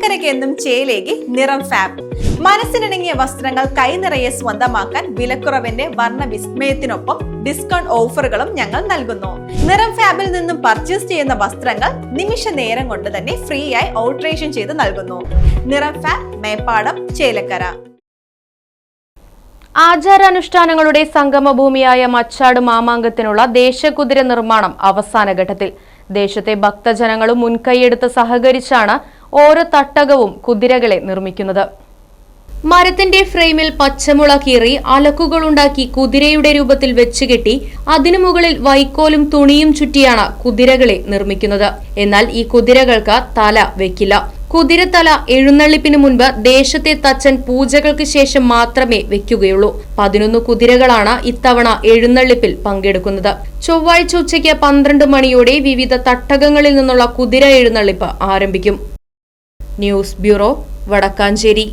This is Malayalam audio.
ചേലക്കരയ്ക്ക് എന്നും ചേലേക്ക് നിറം ഫാബ്. മനസ്സിനിണങ്ങിയ വസ്ത്രങ്ങൾ കൈനിറയെ സ്വന്തമാക്കാൻ വിലക്കുറവിന്റെ വർണ്ണ വിസ്മയത്തിനൊപ്പം ഡിസ്കൗണ്ട് ഓഫറുകളും ഞങ്ങൾ നൽകുന്നു. നിറം ഫാബിൽ നിന്നും പർച്ചേസ് ചെയ്യുന്ന വസ്ത്രങ്ങൾ നിമിഷ നേരം കൊണ്ട് തന്നെ ഫ്രീ ആയി ഓൾട്ടറേഷൻ ചെയ്ത് നൽകുന്നു. നിറം ഫാബ്, മേപ്പാടം, ചേലക്കര. ആചാരാനുഷ്ഠാനങ്ങളുടെ സംഗമഭൂമിയായ മച്ചാട് മാമാങ്കത്തിനുള്ള ദേശകുതിര നിർമ്മാണം അവസാന ഘട്ടത്തിൽ. ദേശത്തെ ഭക്തജനങ്ങളും മുൻകൈയെടുത്ത് സഹകരിച്ചാണ് ഓരോ തട്ടകവും കുതിരകളെ നിർമ്മിക്കുന്നത്. മരത്തിന്റെ ഫ്രെയിമിൽ പച്ചമുള കീറി അലക്കുകളുണ്ടാക്കി കുതിരയുടെ രൂപത്തിൽ വെച്ചുകെട്ടി അതിനു മുകളിൽ വൈക്കോലും തുണിയും ചുറ്റിയാണ് കുതിരകളെ നിർമ്മിക്കുന്നത്. എന്നാൽ ഈ കുതിരകൾക്ക് തല വെക്കില്ല. കുതിരത്തല എഴുന്നള്ളിപ്പിന് മുൻപ് ദേശത്തെ തച്ചൻ പൂജകൾക്ക് ശേഷം മാത്രമേ വെക്കുകയുള്ളൂ. 11 കുതിരകളാണ് ഇത്തവണ എഴുന്നള്ളിപ്പിൽ പങ്കെടുക്കുന്നത്. ചൊവ്വാഴ്ച ഉച്ചയ്ക്ക് 12 മണിയോടെ വിവിധ തട്ടകങ്ങളിൽ നിന്നുള്ള കുതിര എഴുന്നള്ളിപ്പ് ആരംഭിക്കും. News bureau, Vadakkanchery.